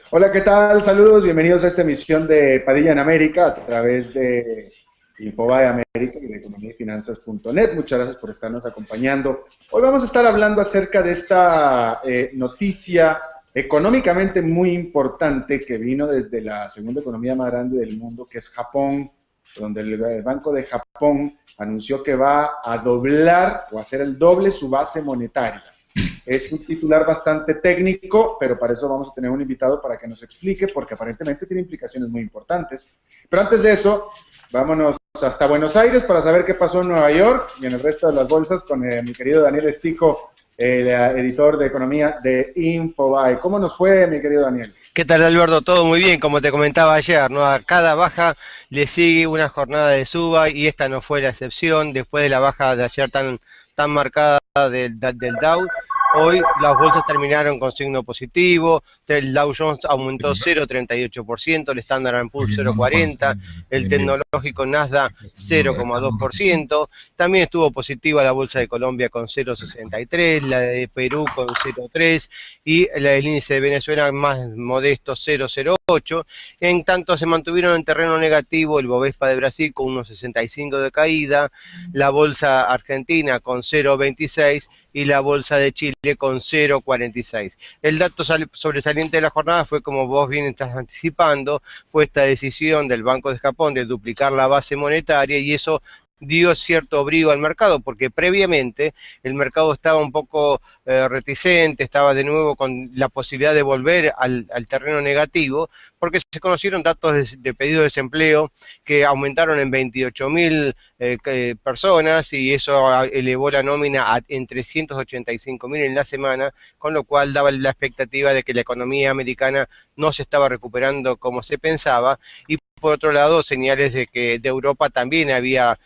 Hola, ¿qué tal? Saludos, bienvenidos a esta emisión de Padilla en América a través de Infobae América y de economía y finanzas.net. Muchas gracias por estarnos acompañando. Hoy vamos a estar hablando acerca de esta noticia económicamente muy importante que vino desde la segunda economía más grande del mundo, que es Japón, donde el Banco de Japón anunció que va a doblar o hacer el doble su base monetaria. Es un titular bastante técnico, pero para eso vamos a tener un invitado para que nos explique, porque aparentemente tiene implicaciones muy importantes. Pero antes de eso, vámonos hasta Buenos Aires para saber qué pasó en Nueva York y en el resto de las bolsas con mi querido Daniel Estico, el editor de economía de Infobae. ¿Cómo nos fue, mi querido Daniel? ¿Qué tal, Alberto? Todo muy bien, como te comentaba ayer, ¿no? A cada baja le sigue una jornada de suba y esta no fue la excepción. Después de la baja de ayer tan marcada del Dow, hoy las bolsas terminaron con signo positivo. El Dow Jones aumentó 0,38%, el Standard Poor's 0,40%, el tecnológico Nasdaq 0,2%. También estuvo positiva la bolsa de Colombia con 0,63%, la de Perú con 0,3% y el índice de Venezuela más modesto 0,08. En tanto se mantuvieron en terreno negativo el Bovespa de Brasil con unos 65 de caída, la bolsa argentina con 0,26 y la bolsa de Chile con 0,46. El dato sobresaliente de la jornada fue, como vos bien estás anticipando, fue esta decisión del Banco de Japón de duplicar la base monetaria, y eso dio cierto brío al mercado, porque previamente el mercado estaba un poco reticente, estaba de nuevo con la posibilidad de volver al terreno negativo, porque se conocieron datos de pedido de desempleo que aumentaron en 28.000 personas, y eso elevó la nómina en 385.000 en la semana, con lo cual daba la expectativa de que la economía americana no se estaba recuperando como se pensaba. Y por otro lado, señales de que de Europa también había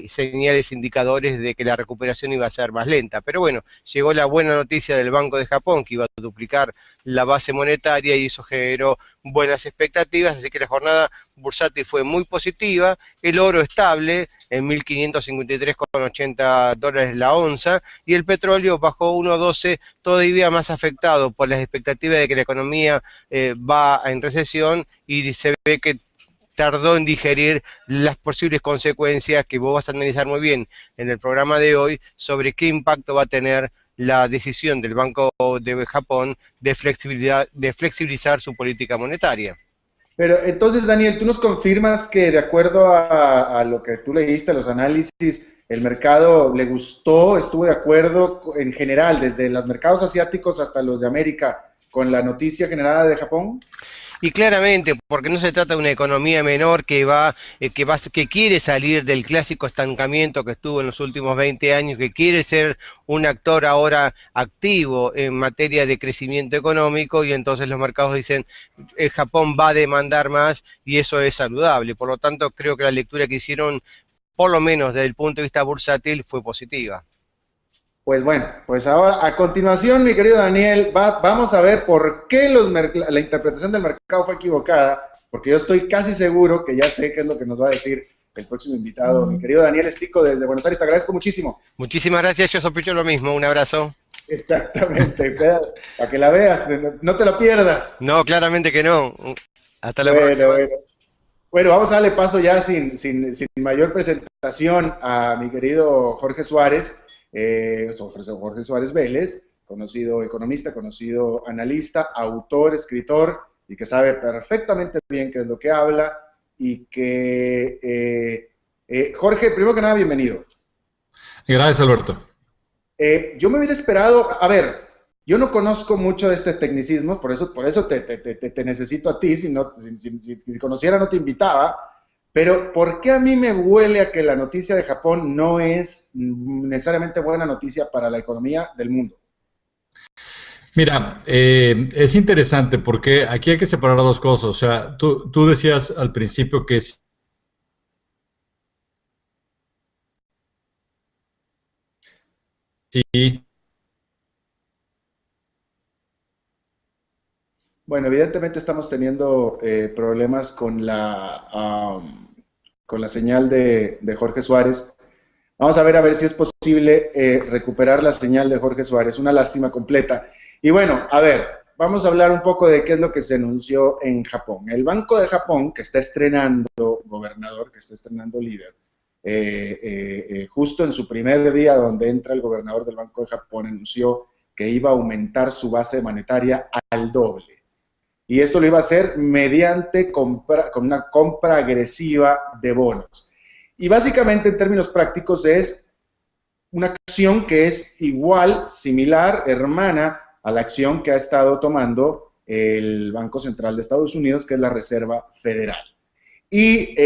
señales indicadores de que la recuperación iba a ser más lenta. Pero bueno, llegó la buena noticia del Banco de Japón, que iba a duplicar la base monetaria, y eso generó buenas expectativas, así que la jornada bursátil fue muy positiva. El oro estable en 1.553,80 dólares la onza, y el petróleo bajó 1,12, todavía más afectado por las expectativas de que la economía va en recesión, y se ve que tardó en digerir las posibles consecuencias que vos vas a analizar muy bien en el programa de hoy sobre qué impacto va a tener la decisión del Banco de Japón de flexibilizar su política monetaria. Pero entonces, Daniel, tú nos confirmas que de acuerdo a lo que tú leíste, a los análisis, el mercado le gustó, estuvo de acuerdo en general, desde los mercados asiáticos hasta los de América, con la noticia generada de Japón. Y claramente, porque no se trata de una economía menor que quiere salir del clásico estancamiento que estuvo en los últimos 20 años, que quiere ser un actor ahora activo en materia de crecimiento económico, y entonces los mercados dicen, Japón va a demandar más y eso es saludable. Por lo tanto, creo que la lectura que hicieron, por lo menos desde el punto de vista bursátil, fue positiva. Pues bueno, pues ahora a continuación, mi querido Daniel, vamos a ver por qué la interpretación del mercado fue equivocada, porque yo estoy casi seguro que ya sé qué es lo que nos va a decir el próximo invitado, mi querido Daniel Estico desde Buenos Aires. Te agradezco muchísimo. Muchísimas gracias, yo sospecho lo mismo. Un abrazo. Exactamente, para que la veas, no te la pierdas. No, claramente que no. Hasta la Bueno, próxima. bueno. Bueno, vamos a darle paso ya sin mayor presentación a mi querido Jorge Suárez, Jorge Suárez Vélez, conocido economista, conocido analista, autor, escritor, y que sabe perfectamente bien qué es lo que habla, y que, Jorge, primero que nada, bienvenido. Gracias, Alberto. Yo me hubiera esperado, a ver, yo no conozco mucho de este tecnicismo, por eso te necesito a ti, si conociera no te invitaba, pero ¿por qué a mí me huele a que la noticia de Japón no es necesariamente buena noticia para la economía del mundo? Mira, es interesante porque aquí hay que separar dos cosas. O sea, tú decías al principio que sí. Bueno, evidentemente estamos teniendo problemas con la señal de Jorge Suárez. Vamos a ver si es posible recuperar la señal de Jorge Suárez. Una lástima completa. Y bueno, a ver, vamos a hablar un poco de qué es lo que se anunció en Japón. El Banco de Japón, que está estrenando gobernador, que está estrenando líder, justo en su primer día donde entra el gobernador del Banco de Japón, anunció que iba a aumentar su base monetaria al doble. Y esto lo iba a hacer mediante con una compra agresiva de bonos. Y básicamente, en términos prácticos, es una acción que es igual, similar, hermana a la acción que ha estado tomando el Banco Central de Estados Unidos, que es la Reserva Federal. Y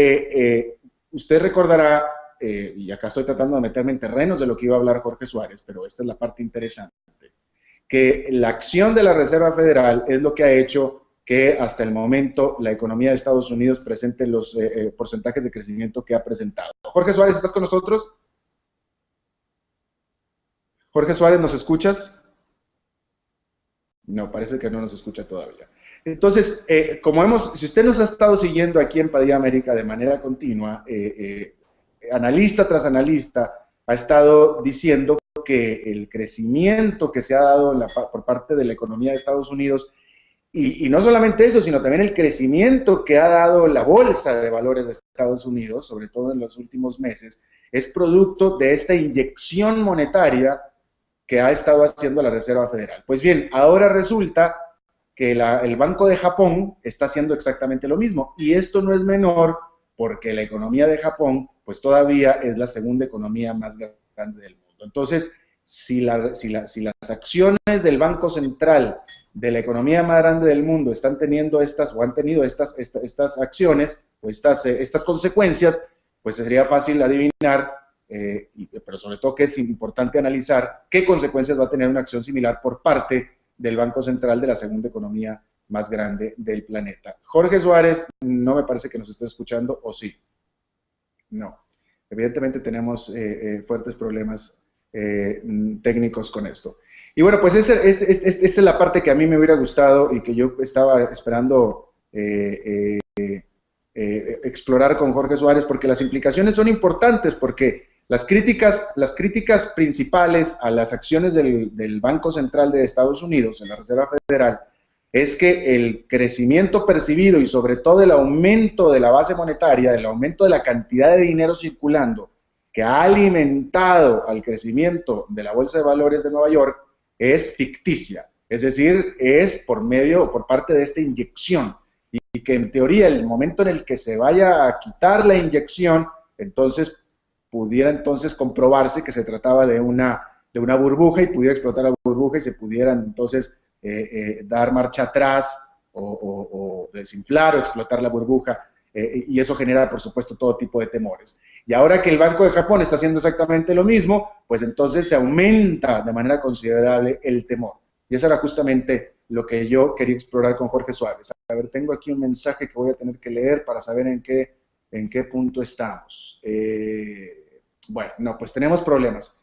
usted recordará, y acá estoy tratando de meterme en terrenos de lo que iba a hablar Jorge Suárez, pero esta es la parte interesante, que la acción de la Reserva Federal es lo que ha hecho que hasta el momento la economía de Estados Unidos presente los porcentajes de crecimiento que ha presentado. Jorge Suárez, ¿estás con nosotros? Jorge Suárez, ¿nos escuchas? No, parece que no nos escucha todavía. Entonces, si usted nos ha estado siguiendo aquí en Padilla América de manera continua, analista tras analista ha estado diciendo que el crecimiento que se ha dado por parte de la economía de Estados Unidos, y no solamente eso, sino también el crecimiento que ha dado la bolsa de valores de Estados Unidos, sobre todo en los últimos meses, es producto de esta inyección monetaria que ha estado haciendo la Reserva Federal. Pues bien, ahora resulta que el Banco de Japón está haciendo exactamente lo mismo, y esto no es menor porque la economía de Japón pues todavía es la segunda economía más grande del mundo. Entonces, si las acciones del Banco Central de la economía más grande del mundo están teniendo han tenido estas acciones o estas consecuencias, pues sería fácil adivinar, pero sobre todo que es importante analizar qué consecuencias va a tener una acción similar por parte del Banco Central de la segunda economía más grande del planeta. Jorge Suárez, no me parece que nos esté escuchando, ¿o sí? No. Evidentemente tenemos fuertes problemas técnicos con esto. Y bueno, pues esa es la parte que a mí me hubiera gustado y que yo estaba esperando explorar con Jorge Suárez, porque las implicaciones son importantes, porque las críticas principales a las acciones del Banco Central de Estados Unidos, en la Reserva Federal, es que el crecimiento percibido y sobre todo el aumento de la base monetaria, el aumento de la cantidad de dinero circulando, que ha alimentado al crecimiento de la Bolsa de Valores de Nueva York, es ficticia. Es decir, es por parte de esta inyección. Y que en teoría, el momento en el que se vaya a quitar la inyección, entonces pudiera comprobarse que se trataba de una burbuja y pudiera explotar la burbuja y se pudieran entonces dar marcha atrás o desinflar o explotar la burbuja. Y eso genera, por supuesto, todo tipo de temores. Y ahora que el Banco de Japón está haciendo exactamente lo mismo, pues entonces se aumenta de manera considerable el temor. Y eso era justamente lo que yo quería explorar con Jorge Suárez. A ver, tengo aquí un mensaje que voy a tener que leer para saber en qué punto estamos. Bueno, no, pues tenemos problemas.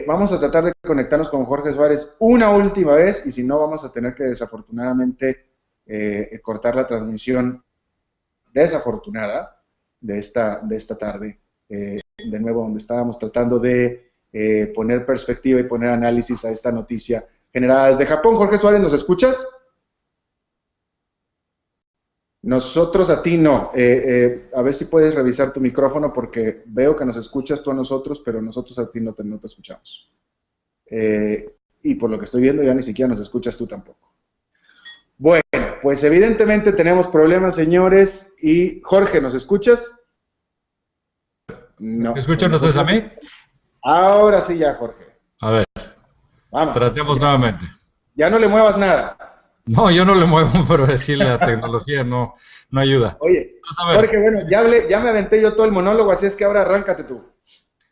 Vamos a tratar de conectarnos con Jorge Suárez una última vez, y si no, vamos a tener que desafortunadamente cortar la transmisión desafortunada de esta tarde, de nuevo, donde estábamos tratando de poner perspectiva y poner análisis a esta noticia generada desde Japón. Jorge Suárez, ¿nos escuchas? Nosotros a ti no. A ver si puedes revisar tu micrófono, porque veo que nos escuchas tú a nosotros, pero nosotros a ti no te escuchamos. Y por lo que estoy viendo, ya ni siquiera nos escuchas tú tampoco. Bueno, pues evidentemente tenemos problemas, señores. Y Jorge, ¿nos escuchas? No. ¿Escúchanos a mí? Ahora sí ya, Jorge. A ver, vamos. Tratemos nuevamente. Ya no le muevas nada. No, yo no le muevo, pero decir la tecnología no ayuda. Oye, Jorge, bueno, ya me aventé yo todo el monólogo, así es que ahora arráncate tú.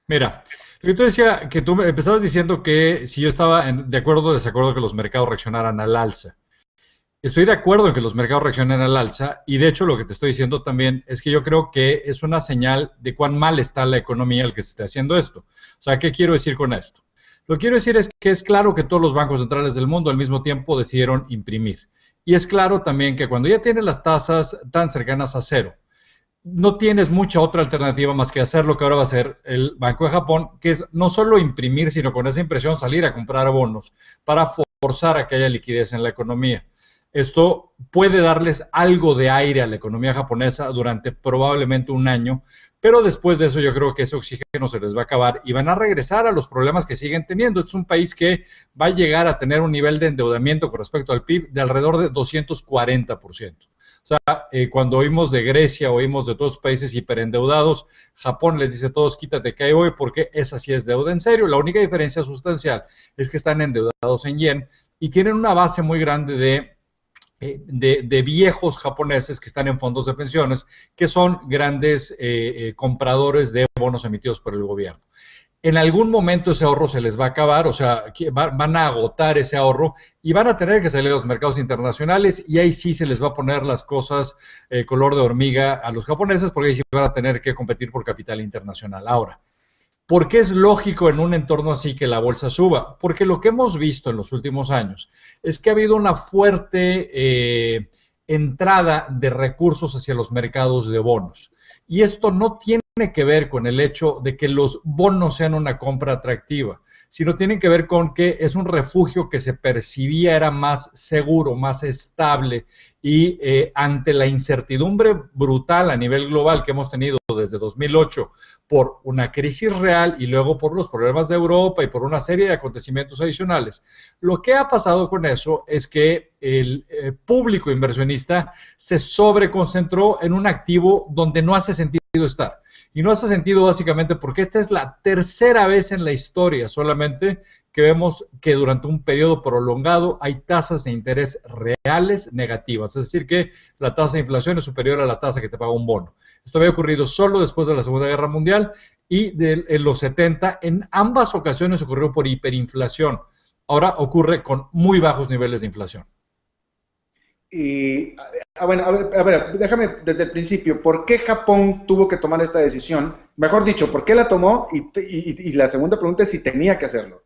Mira, lo que tú decías, que tú empezabas diciendo que si yo estaba de acuerdo o desacuerdo que los mercados reaccionaran al alza. Estoy de acuerdo en que los mercados reaccionen al alza, y de hecho lo que te estoy diciendo también es que yo creo que es una señal de cuán mal está la economía el que se esté haciendo esto. O sea, ¿qué quiero decir con esto? Lo que quiero decir es que es claro que todos los bancos centrales del mundo al mismo tiempo decidieron imprimir. Y es claro también que cuando ya tienes las tasas tan cercanas a cero, no tienes mucha otra alternativa más que hacer lo que ahora va a hacer el Banco de Japón, que es no solo imprimir, sino con esa impresión salir a comprar bonos para forzar a que haya liquidez en la economía. Esto puede darles algo de aire a la economía japonesa durante probablemente un año, pero después de eso yo creo que ese oxígeno se les va a acabar y van a regresar a los problemas que siguen teniendo. Este es un país que va a llegar a tener un nivel de endeudamiento con respecto al PIB de alrededor de 240%. O sea, cuando oímos de Grecia, oímos de todos los países hiperendeudados, Japón les dice a todos, quítate que ahí voy, porque esa sí es deuda en serio. La única diferencia sustancial es que están endeudados en yen y tienen una base muy grande de viejos japoneses que están en fondos de pensiones, que son grandes compradores de bonos emitidos por el gobierno. En algún momento ese ahorro se les va a acabar, o sea, van a agotar ese ahorro y van a tener que salir a los mercados internacionales y ahí sí se les va a poner las cosas color de hormiga a los japoneses porque ahí sí van a tener que competir por capital internacional. Ahora, ¿por qué es lógico en un entorno así que la bolsa suba? Porque lo que hemos visto en los últimos años es que ha habido una fuerte entrada de recursos hacia los mercados de bonos. Y esto no tiene que ver con el hecho de que los bonos sean una compra atractiva, sino tiene que ver con que es un refugio que se percibía era más seguro, más estable y ante la incertidumbre brutal a nivel global que hemos tenido desde 2008 por una crisis real y luego por los problemas de Europa y por una serie de acontecimientos adicionales. Lo que ha pasado con eso es que el público inversionista se sobreconcentró en un activo donde no hace sentido estar. Y no hace sentido básicamente porque esta es la tercera vez en la historia solamente que vemos que durante un periodo prolongado hay tasas de interés reales negativas. Es decir, que la tasa de inflación es superior a la tasa que te paga un bono. Esto había ocurrido solo después de la Segunda Guerra Mundial y en los 70 en ambas ocasiones ocurrió por hiperinflación. Ahora ocurre con muy bajos niveles de inflación. Y, bueno, a ver, déjame desde el principio, ¿por qué Japón tuvo que tomar esta decisión? Mejor dicho, ¿por qué la tomó? Y la segunda pregunta es si tenía que hacerlo.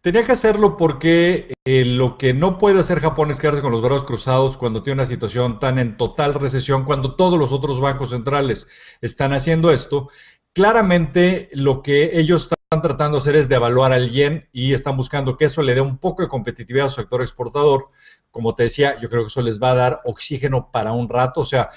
Tenía que hacerlo porque lo que no puede hacer Japón es quedarse con los brazos cruzados cuando tiene una situación tan en total recesión, cuando todos los otros bancos centrales están haciendo esto. Claramente lo que ellos están tratando de hacer es devaluar al yen y están buscando que eso le dé un poco de competitividad a su sector exportador. Como te decía, yo creo que eso les va a dar oxígeno para un rato. O sea,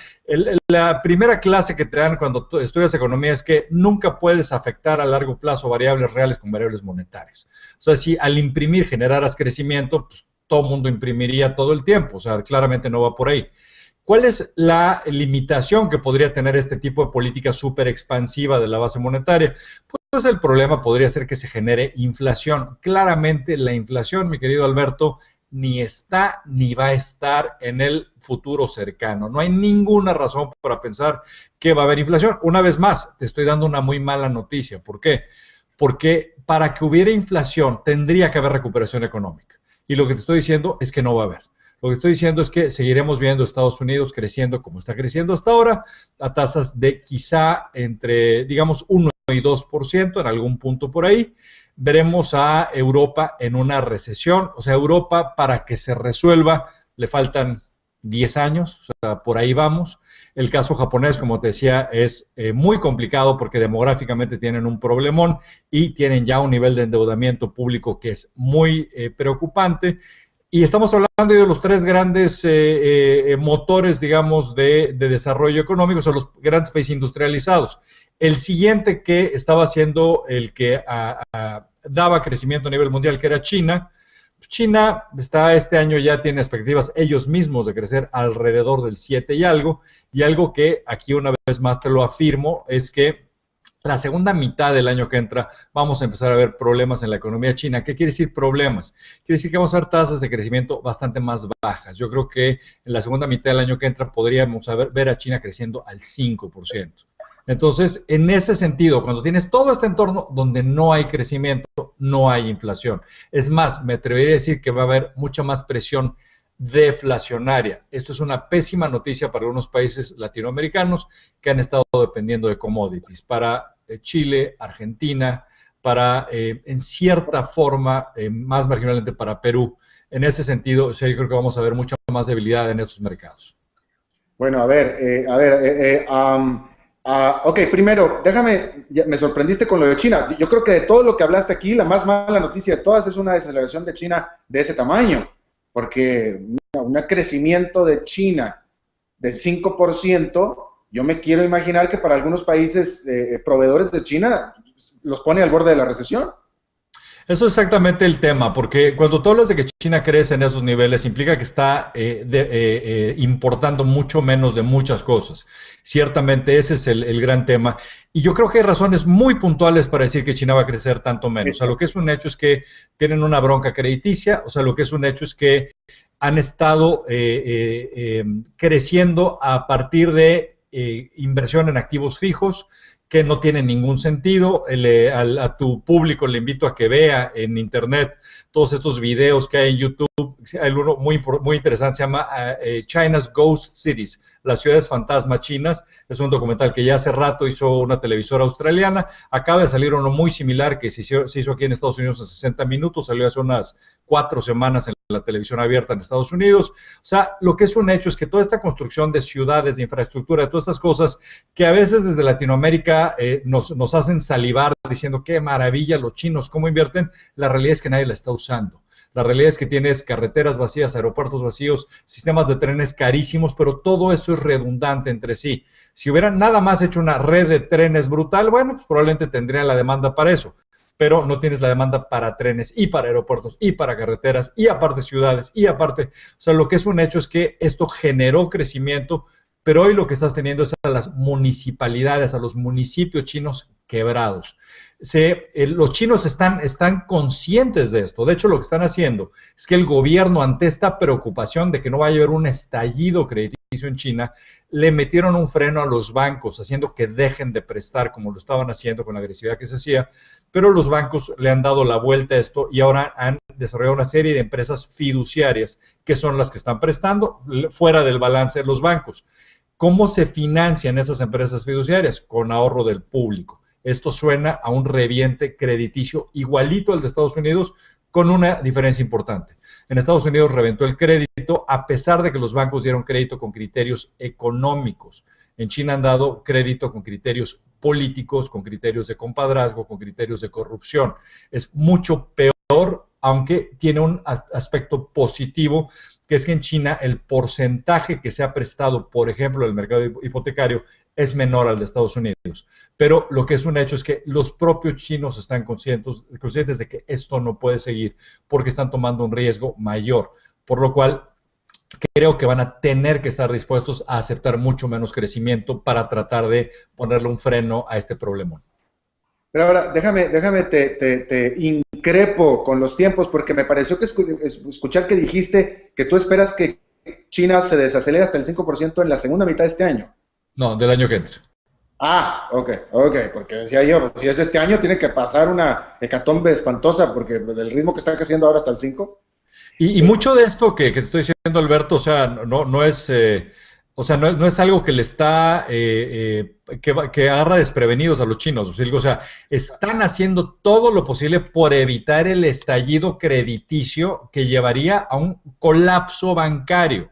la primera clase que te dan cuando estudias economía es que nunca puedes afectar a largo plazo variables reales con variables monetarias. O sea, si al imprimir generaras crecimiento, pues todo el mundo imprimiría todo el tiempo. O sea, claramente no va por ahí. ¿Cuál es la limitación que podría tener este tipo de política súper expansiva de la base monetaria? Pues el problema podría ser que se genere inflación. Claramente la inflación, mi querido Alberto, ni está ni va a estar en el futuro cercano. No hay ninguna razón para pensar que va a haber inflación. Una vez más, te estoy dando una muy mala noticia. ¿Por qué? Porque para que hubiera inflación tendría que haber recuperación económica. Y lo que te estoy diciendo es que no va a haber. Lo que estoy diciendo es que seguiremos viendo a Estados Unidos creciendo como está creciendo hasta ahora, a tasas de quizá entre, digamos, 1 y 2% en algún punto por ahí. Veremos a Europa en una recesión. O sea, Europa para que se resuelva le faltan 10 años, o sea, por ahí vamos. El caso japonés, como te decía, es muy complicado porque demográficamente tienen un problemón y tienen ya un nivel de endeudamiento público que es muy preocupante. Y estamos hablando de los tres grandes motores, digamos, de desarrollo económico, son los grandes países industrializados. El siguiente que estaba siendo el que daba crecimiento a nivel mundial, que era China. China está este año ya tiene expectativas ellos mismos de crecer alrededor del 7 y algo que aquí una vez más te lo afirmo es que la segunda mitad del año que entra vamos a empezar a ver problemas en la economía china. ¿Qué quiere decir problemas? Quiere decir que vamos a ver tasas de crecimiento bastante más bajas. Yo creo que en la segunda mitad del año que entra podríamos ver a China creciendo al 5%. Entonces, en ese sentido, cuando tienes todo este entorno donde no hay crecimiento, no hay inflación. Es más, me atrevería a decir que va a haber mucha más presión deflacionaria. Esto es una pésima noticia para algunos países latinoamericanos que han estado dependiendo de commodities. Para Chile, Argentina, para, en cierta forma, más marginalmente para Perú. En ese sentido, o sea, yo creo que vamos a ver mucha más debilidad en estos mercados. Bueno, Ok, primero, me sorprendiste con lo de China. Yo creo que de todo lo que hablaste aquí, la más mala noticia de todas es una desaceleración de China de ese tamaño, porque un crecimiento de China de 5%, yo me quiero imaginar que para algunos países proveedores de China los pone al borde de la recesión. Eso es exactamente el tema, porque cuando tú hablas de que China crece en esos niveles, implica que está importando mucho menos de muchas cosas. Ciertamente ese es el gran tema. Y yo creo que hay razones muy puntuales para decir que China va a crecer tanto menos. O sea, lo que es un hecho es que tienen una bronca crediticia, o sea, lo que es un hecho es que han estado creciendo a partir de inversión en activos fijos, que no tiene ningún sentido. A tu público le invito a que vea en internet todos estos videos que hay en YouTube. Hay uno muy interesante, se llama China's Ghost Cities, las ciudades fantasma chinas. Es un documental que ya hace rato hizo una televisora australiana. Acaba de salir uno muy similar que se hizo aquí en Estados Unidos en 60 minutos, salió hace unas 4 semanas en la televisión abierta en Estados Unidos. O sea, lo que es un hecho es que toda esta construcción de ciudades, de infraestructura, de todas estas cosas que a veces desde Latinoamérica nos hacen salivar diciendo qué maravilla los chinos, cómo invierten, la realidad es que nadie la está usando. La realidad es que tienes carreteras vacías, aeropuertos vacíos, sistemas de trenes carísimos, pero todo eso es redundante entre sí. Si hubieran nada más hecho una red de trenes brutal, bueno, pues probablemente tendrían la demanda para eso, pero no tienes la demanda para trenes y para aeropuertos y para carreteras y aparte ciudades y aparte, o sea, lo que es un hecho es que esto generó crecimiento, pero hoy lo que estás teniendo es a las municipalidades, a los municipios chinos quebrados. Los chinos están conscientes de esto. De hecho, lo que están haciendo es que el gobierno, ante esta preocupación de que no vaya a haber un estallido crediticio en China, le metieron un freno a los bancos, haciendo que dejen de prestar como lo estaban haciendo con la agresividad que se hacía, pero los bancos le han dado la vuelta a esto y ahora han desarrollado una serie de empresas fiduciarias que son las que están prestando fuera del balance de los bancos. ¿Cómo se financian esas empresas fiduciarias? Con ahorro del público. Esto suena a un reviente crediticio igualito al de Estados Unidos, con una diferencia importante. En Estados Unidos reventó el crédito a pesar de que los bancos dieron crédito con criterios económicos. En China han dado crédito con criterios políticos, con criterios de compadrazgo, con criterios de corrupción. Es mucho peor, aunque tiene un aspecto positivo, que es que en China el porcentaje que se ha prestado, por ejemplo, del mercado hipotecario, es menor al de Estados Unidos. Pero lo que es un hecho es que los propios chinos están conscientes de que esto no puede seguir porque están tomando un riesgo mayor, por lo cual creo que van a tener que estar dispuestos a aceptar mucho menos crecimiento para tratar de ponerle un freno a este problema. Pero ahora, déjame te increpo con los tiempos, porque me pareció que escuchar que dijiste que tú esperas que China se desacelere hasta el 5% en la segunda mitad de este año. No, del año que entra. Ok, porque decía yo, si es este año tiene que pasar una hecatombe espantosa, porque del ritmo que está creciendo ahora hasta el 5. Y mucho de esto que te estoy diciendo, Alberto, o sea, no es... O sea, no es algo que le está, que agarra desprevenidos a los chinos. O sea, están haciendo todo lo posible por evitar el estallido crediticio que llevaría a un colapso bancario.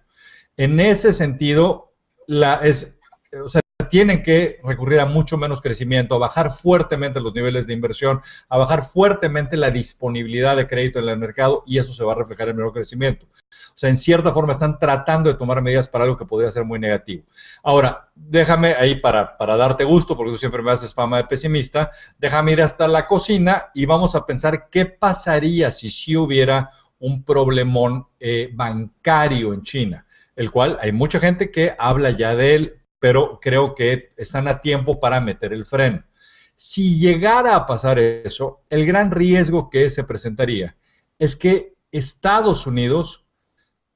En ese sentido, o sea, tienen que recurrir a mucho menos crecimiento, a bajar fuertemente los niveles de inversión, a bajar fuertemente la disponibilidad de crédito en el mercado, y eso se va a reflejar en menor crecimiento. O sea, en cierta forma están tratando de tomar medidas para algo que podría ser muy negativo. Ahora, déjame ahí para darte gusto, porque tú siempre me haces fama de pesimista, déjame ir hasta la cocina y vamos a pensar qué pasaría si sí hubiera un problemón bancario en China, el cual hay mucha gente que habla ya de él, pero creo que están a tiempo para meter el freno. Si llegara a pasar eso, el gran riesgo que se presentaría es que Estados Unidos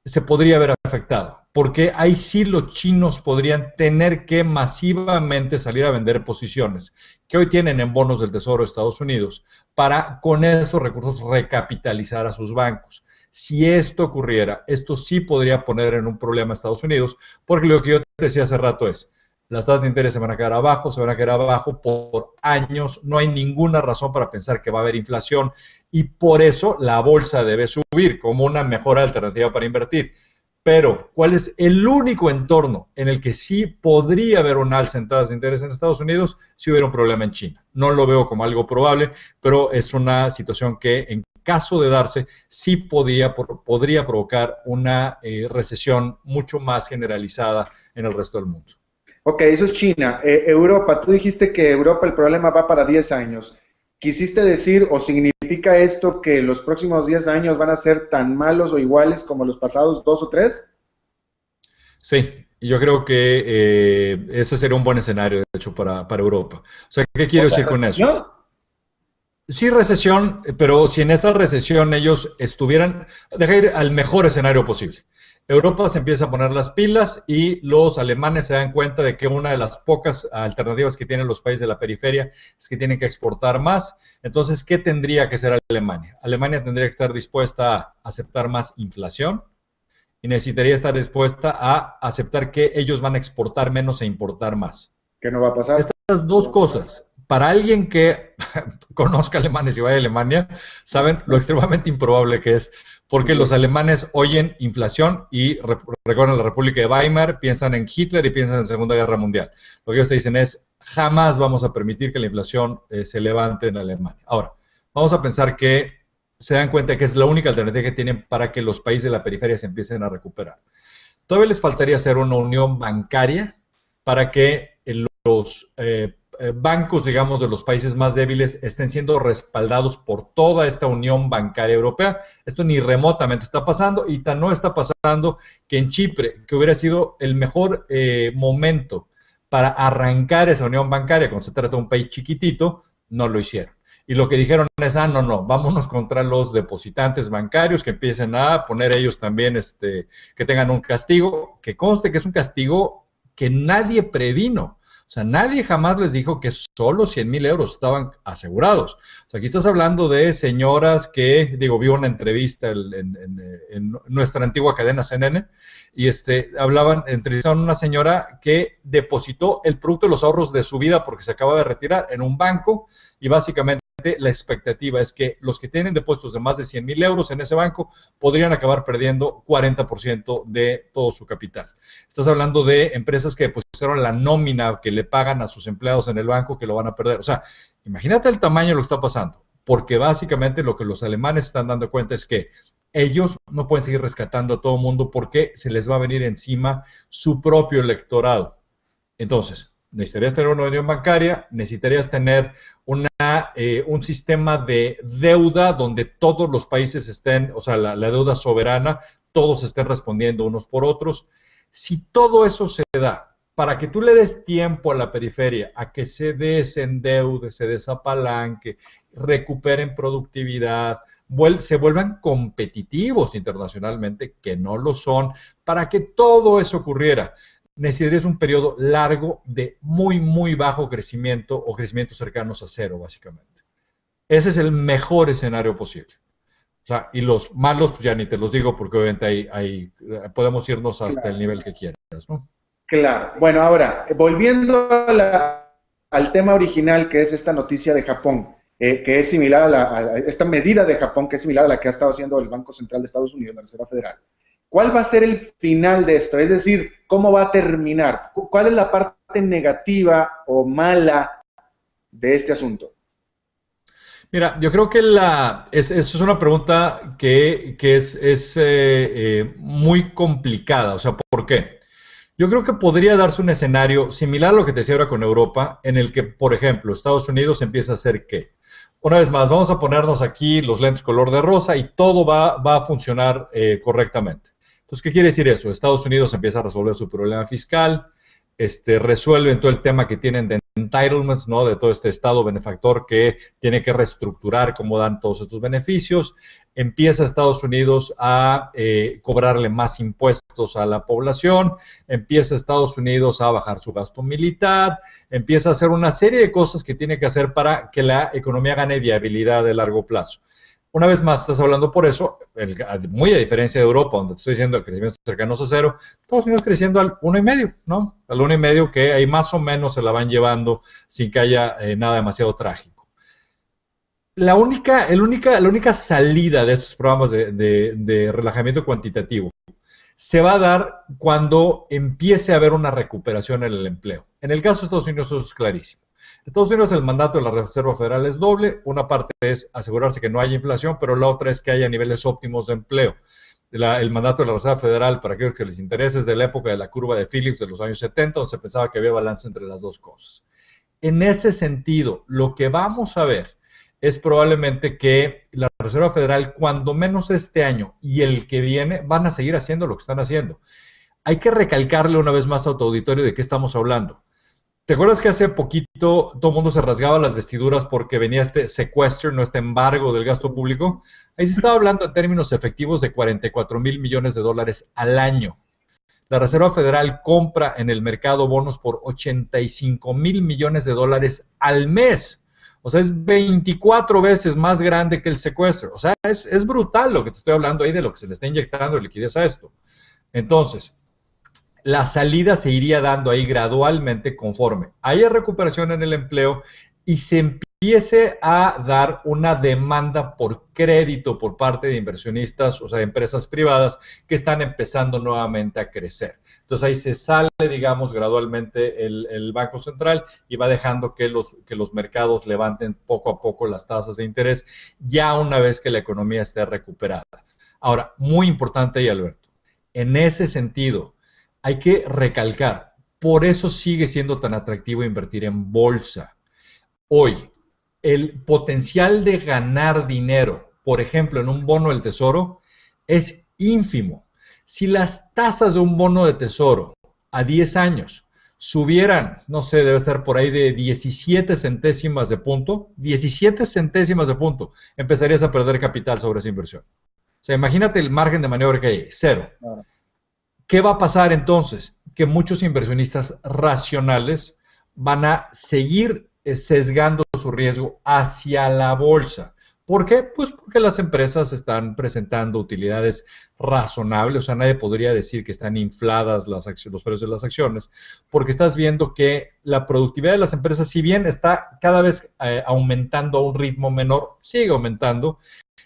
se podría ver afectado, porque ahí sí los chinos podrían tener que masivamente salir a vender posiciones que hoy tienen en bonos del Tesoro de Estados Unidos para con esos recursos recapitalizar a sus bancos. Si esto ocurriera, esto sí podría poner en un problema a Estados Unidos, porque lo que yo te decía hace rato es, las tasas de interés se van a quedar abajo por años, no hay ninguna razón para pensar que va a haber inflación y por eso la bolsa debe subir como una mejor alternativa para invertir. Pero, ¿cuál es el único entorno en el que sí podría haber un alza en tasas de interés en Estados Unidos si hubiera un problema en China? No lo veo como algo probable, pero es una situación que en caso de darse sí podría provocar una recesión mucho más generalizada en el resto del mundo. Ok, eso es China. Europa, tú dijiste que Europa el problema va para 10 años. ¿Quisiste decir o significa esto que los próximos 10 años van a ser tan malos o iguales como los pasados 2 o 3? Sí, yo creo que ese sería un buen escenario, de hecho, para Europa. O sea, ¿qué O quiero sea, decir con eso? recesión. Sí, recesión, pero si en esa recesión ellos estuvieran, deja ir al mejor escenario posible. Europa se empieza a poner las pilas y los alemanes se dan cuenta de que una de las pocas alternativas que tienen los países de la periferia es que tienen que exportar más. Entonces, ¿qué tendría que hacer Alemania? Alemania tendría que estar dispuesta a aceptar más inflación y necesitaría estar dispuesta a aceptar que ellos van a exportar menos e importar más. ¿Qué no va a pasar? Estas dos cosas, para alguien que conozca alemanes y vaya a Alemania, saben lo extremadamente improbable que es, porque los alemanes oyen inflación y recuerdan la República de Weimar, piensan en Hitler y piensan en Segunda Guerra Mundial. Lo que ellos te dicen es, jamás vamos a permitir que la inflación se levante en Alemania. Ahora, vamos a pensar que se dan cuenta que es la única alternativa que tienen para que los países de la periferia se empiecen a recuperar. Todavía les faltaría hacer una unión bancaria para que los bancos, digamos, de los países más débiles estén siendo respaldados por toda esta unión bancaria europea. Esto ni remotamente está pasando y tan no está pasando que en Chipre, que hubiera sido el mejor momento para arrancar esa unión bancaria, cuando se trata de un país chiquitito, no lo hicieron. Y lo que dijeron es, no, vámonos contra los depositantes bancarios, que empiecen a poner ellos también, que tengan un castigo, que conste que es un castigo que nadie previno. O sea, nadie jamás les dijo que solo 100,000 euros estaban asegurados. O sea, aquí estás hablando de señoras que, vi una entrevista en nuestra antigua cadena CNN y entrevistaron a una señora que depositó el producto de los ahorros de su vida porque se acaba de retirar en un banco y básicamente la expectativa es que los que tienen depósitos de más de 100,000 euros en ese banco podrían acabar perdiendo 40% de todo su capital. Estás hablando de empresas que depositaron la nómina que le pagan a sus empleados en el banco que lo van a perder. O sea, imagínate el tamaño de lo que está pasando, porque básicamente lo que los alemanes están dando cuenta es que ellos no pueden seguir rescatando a todo el mundo porque se les va a venir encima su propio electorado. Entonces, necesitarías tener una unión bancaria, necesitarías tener un sistema de deuda donde todos los países estén, o sea, la deuda soberana, todos estén respondiendo unos por otros. Si todo eso se da, para que tú le des tiempo a la periferia, a que se desendeude, se desapalanque, recuperen productividad, se vuelvan competitivos internacionalmente, que no lo son, para que todo eso ocurriera, necesitarías un periodo largo de muy, muy bajo crecimiento o crecimientos cercanos a cero, básicamente. Ese es el mejor escenario posible. O sea, y los malos, pues ya ni te los digo porque obviamente podemos irnos hasta el nivel que quieras, ¿no? Claro. Bueno, ahora, volviendo al tema original, que es esta noticia de Japón, que es similar a esta medida de Japón, que es similar a la que ha estado haciendo el Banco Central de Estados Unidos, la Reserva Federal. ¿Cuál va a ser el final de esto? Es decir, ¿cómo va a terminar? ¿Cuál es la parte negativa o mala de este asunto? Mira, yo creo que eso es una pregunta que es muy complicada. O sea, ¿por qué? Yo creo que podría darse un escenario similar a lo que te decía ahora con Europa, en el que, por ejemplo, Estados Unidos empieza a hacer ¿qué? Una vez más, vamos a ponernos aquí los lentes color de rosa y todo va a funcionar correctamente. Entonces, ¿qué quiere decir eso? Estados Unidos empieza a resolver su problema fiscal, resuelven todo el tema que tienen de entitlements, ¿no? De todo este estado benefactor que tiene que reestructurar cómo dan todos estos beneficios. Empieza Estados Unidos a cobrarle más impuestos a la población, empieza Estados Unidos a bajar su gasto militar, empieza a hacer una serie de cosas que tiene que hacer para que la economía gane viabilidad de largo plazo. Una vez más, estás hablando por eso, muy a diferencia de Europa, donde te estoy diciendo crecimientos cercanos a cero, Estados Unidos creciendo al 1,5, ¿no? Al 1,5 que ahí más o menos se la van llevando sin que haya nada demasiado trágico. La única salida de estos programas de relajamiento cuantitativo se va a dar cuando empiece a haber una recuperación en el empleo. En el caso de Estados Unidos eso es clarísimo. En Estados Unidos el mandato de la Reserva Federal es doble. Una parte es asegurarse que no haya inflación, pero la otra es que haya niveles óptimos de empleo. El mandato de la Reserva Federal, para aquellos que les interese, es de la época de la curva de Phillips de los años 70, donde se pensaba que había balance entre las dos cosas. En ese sentido, lo que vamos a ver es probablemente que la Reserva Federal, cuando menos este año y el que viene, van a seguir haciendo lo que están haciendo. Hay que recalcarle una vez más a tu auditorio de qué estamos hablando. ¿Te acuerdas que hace poquito todo el mundo se rasgaba las vestiduras porque venía este secuestro, no este embargo del gasto público? Ahí se estaba hablando en términos efectivos de 44,000 millones de dólares al año. La Reserva Federal compra en el mercado bonos por 85,000 millones de dólares al mes. O sea, es 24 veces más grande que el secuestro. O sea, es brutal lo que te estoy hablando ahí de lo que se le está inyectando de liquidez a esto. Entonces, la salida se iría dando ahí gradualmente conforme haya recuperación en el empleo y se empiece a dar una demanda por crédito por parte de inversionistas, o sea, de empresas privadas que están empezando nuevamente a crecer. Entonces ahí se sale, digamos, gradualmente el Banco Central y va dejando que los mercados levanten poco a poco las tasas de interés ya una vez que la economía esté recuperada. Ahora, muy importante ahí, Alberto, en ese sentido, hay que recalcar, por eso sigue siendo tan atractivo invertir en bolsa. Hoy, el potencial de ganar dinero, por ejemplo, en un bono del tesoro, es ínfimo. Si las tasas de un bono de tesoro a 10 años subieran, no sé, debe ser por ahí de 17 centésimas de punto, 17 centésimas de punto, empezarías a perder capital sobre esa inversión. O sea, imagínate el margen de maniobra que hay, cero. ¿Qué va a pasar entonces? Que muchos inversionistas racionales van a seguir sesgando su riesgo hacia la bolsa. ¿Por qué? Pues porque las empresas están presentando utilidades razonables, o sea, nadie podría decir que están infladas los precios de las acciones, porque estás viendo que la productividad de las empresas, si bien está cada vez aumentando a un ritmo menor, sigue aumentando.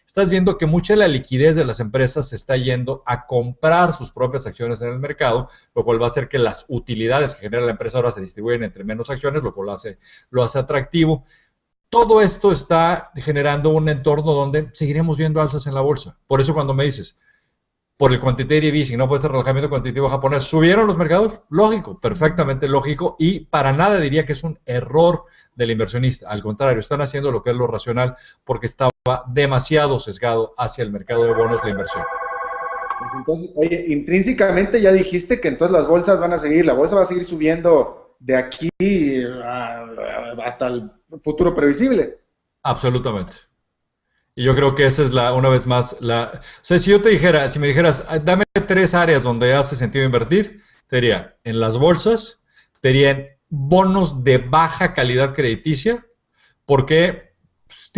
Estás viendo que mucha de la liquidez de las empresas se está yendo a comprar sus propias acciones en el mercado, lo cual va a hacer que las utilidades que genera la empresa ahora se distribuyen entre menos acciones, lo cual lo hace atractivo. Todo esto está generando un entorno donde seguiremos viendo alzas en la bolsa. Por eso cuando me dices, por el quantitative easing, no puede ser relajamiento cuantitativo japonés, ¿subieron los mercados? Lógico, perfectamente lógico, y para nada diría que es un error del inversionista. Al contrario, están haciendo lo que es lo racional porque estaba demasiado sesgado hacia el mercado de bonos de inversión. Pues entonces, oye, intrínsecamente ya dijiste que entonces las bolsas van a seguir, la bolsa va a seguir subiendo de aquí hasta el futuro previsible. Absolutamente. Y yo creo que esa es una vez más, o sea, si me dijeras, dame 3 áreas donde hace sentido invertir, sería en las bolsas, serían bonos de baja calidad crediticia, porque pues,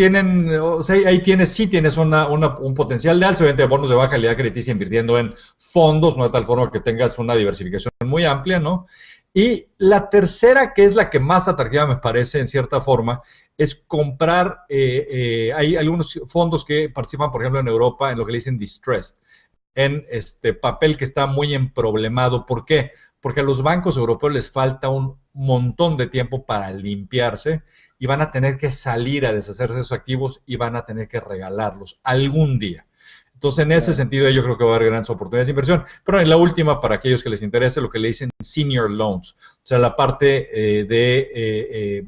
o sea, ahí sí tienes un potencial de alza, obviamente bonos de baja calidad crediticia invirtiendo en fondos, no de tal forma que tengas una diversificación muy amplia, ¿no? Y la tercera, que es la que más atractiva me parece en cierta forma, es comprar, hay algunos fondos que participan, por ejemplo, en Europa, en lo que le dicen distressed, en papel que está muy emproblemado. ¿Por qué? Porque a los bancos europeos les falta un montón de tiempo para limpiarse y van a tener que salir a deshacerse de esos activos y van a tener que regalarlos algún día. Entonces, en ese sentido, yo creo que va a haber grandes oportunidades de inversión. Pero en la última, para aquellos que les interese, lo que le dicen senior loans, o sea, la parte de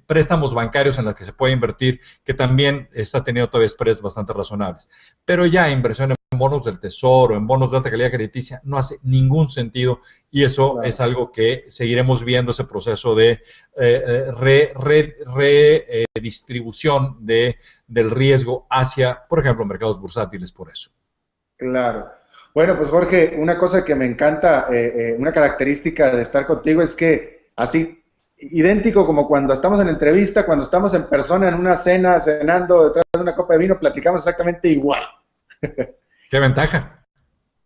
préstamos bancarios en las que se puede invertir, que también está teniendo todavía spreads bastante razonables. Pero ya inversión en bonos del tesoro, en bonos de alta calidad crediticia, no hace ningún sentido y eso es algo que seguiremos viendo, ese proceso de redistribución del riesgo hacia, por ejemplo, mercados bursátiles por eso. Claro. Bueno, pues Jorge, una cosa que me encanta, una característica de estar contigo es que así, idéntico como cuando estamos en entrevista, cuando estamos en persona en una cena, cenando detrás de una copa de vino, platicamos exactamente igual. ¡Qué ventaja!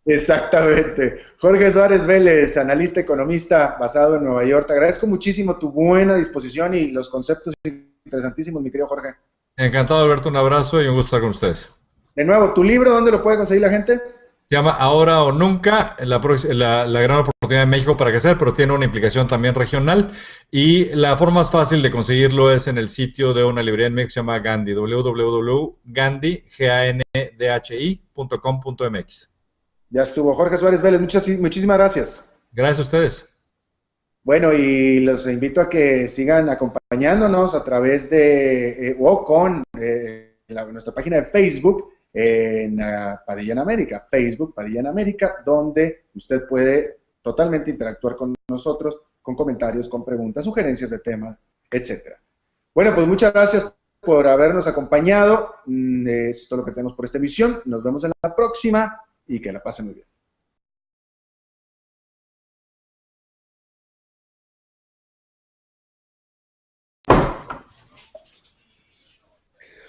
Exactamente. Jorge Suárez Vélez, analista economista basado en Nueva York. Te agradezco muchísimo tu buena disposición y los conceptos interesantísimos, mi querido Jorge. Encantado, Alberto. Un abrazo y un gusto estar con ustedes. De nuevo, ¿tu libro dónde lo puede conseguir la gente? Se llama Ahora o Nunca, la gran oportunidad de México para crecer, pero tiene una implicación también regional. Y la forma más fácil de conseguirlo es en el sitio de una librería en México que se llama Gandhi, www.gandhi.com.mx. Ya estuvo. Jorge Suárez Vélez, muchísimas gracias. Gracias a ustedes. Bueno, y los invito a que sigan acompañándonos a través de o con nuestra página de Facebook en Padilla en América, Facebook Padilla en América, donde usted puede totalmente interactuar con nosotros, con comentarios, con preguntas, sugerencias de tema, etcétera. Bueno, pues muchas gracias por habernos acompañado. Eso es todo lo que tenemos por esta emisión. Nos vemos en la próxima y que la pasen muy bien.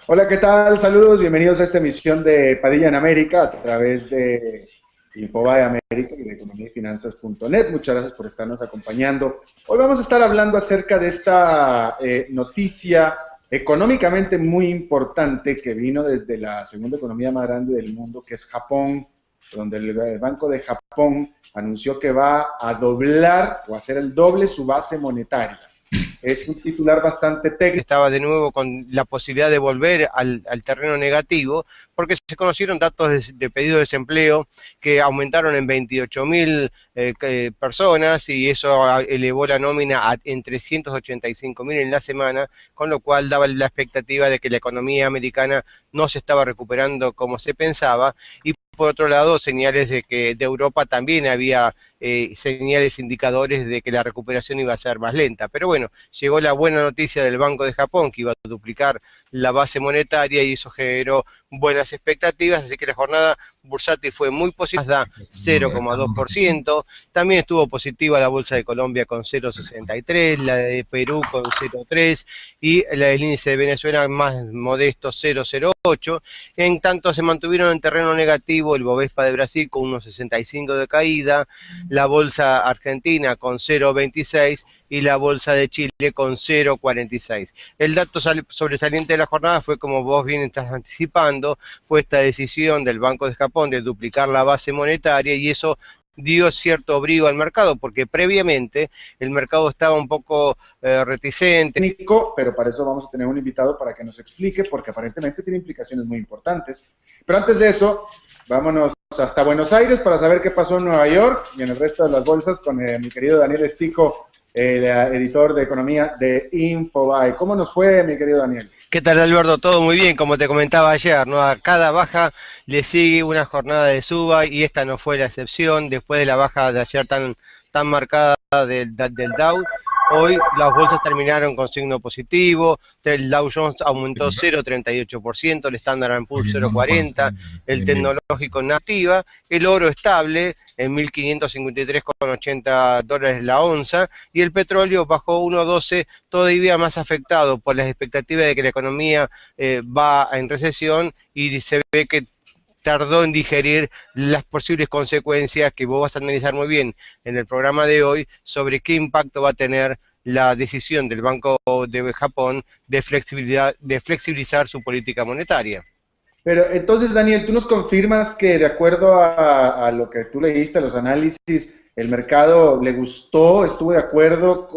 Hola, ¿qué tal? Saludos, bienvenidos a esta emisión de Padilla en América a través de Infobae América y de economía y finanzas.net. Muchas gracias por estarnos acompañando. Hoy vamos a estar hablando acerca de esta noticia económicamente muy importante que vino desde la segunda economía más grande del mundo, que es Japón, donde el Banco de Japón anunció que va a doblar o hacer el doble su base monetaria. Es un titular bastante técnico. Estaba de nuevo con la posibilidad de volver al terreno negativo, porque se conocieron datos de pedido de desempleo que aumentaron en 28.000 personas y eso elevó la nómina en 385.000 en la semana, con lo cual daba la expectativa de que la economía americana no se estaba recuperando como se pensaba. Y por otro lado, señales de que de Europa también había señales indicadores de que la recuperación iba a ser más lenta. Pero bueno, llegó la buena noticia del Banco de Japón que iba a duplicar la base monetaria y eso generó buenas expectativas, así que la jornada bursátil fue muy positiva, 0,2%, también estuvo positiva la bolsa de Colombia con 0,63, la de Perú con 0,3 y el índice de Venezuela más modesto 0,08, en tanto se mantuvieron en terreno negativo el Bovespa de Brasil con unos 65 de caída, la bolsa argentina con 0,26 y la bolsa de Chile con 0,46. El dato sobresaliente de la jornada fue, como vos bien estás anticipando, fue esta decisión del Banco de Japón de duplicar la base monetaria y eso dio cierto brío al mercado, porque previamente el mercado estaba un poco reticente. Pero para eso vamos a tener un invitado para que nos explique, porque aparentemente tiene implicaciones muy importantes. Pero antes de eso, vámonos hasta Buenos Aires para saber qué pasó en Nueva York y en el resto de las bolsas con mi querido Daniel Estico, el editor de economía de Infobae. ¿Cómo nos fue, mi querido Daniel? ¿Qué tal, Alberto? Todo muy bien, como te comentaba ayer, ¿no? A cada baja le sigue una jornada de suba y esta no fue la excepción. Después de la baja de ayer tan marcada del Dow, hoy las bolsas terminaron con signo positivo. El Dow Jones aumentó 0,38%, el Standard & Poor's 0,40%, el tecnológico nativa, el oro estable en $1.553,80 la onza y el petróleo bajó 1,12, todavía más afectado por las expectativas de que la economía va en recesión y se ve que tardó en digerir las posibles consecuencias que vos vas a analizar muy bien en el programa de hoy sobre qué impacto va a tener la decisión del Banco de Japón de flexibilizar su política monetaria. Pero entonces, Daniel, ¿tú nos confirmas que de acuerdo a lo que tú leíste, a los análisis, el mercado le gustó, estuvo de acuerdo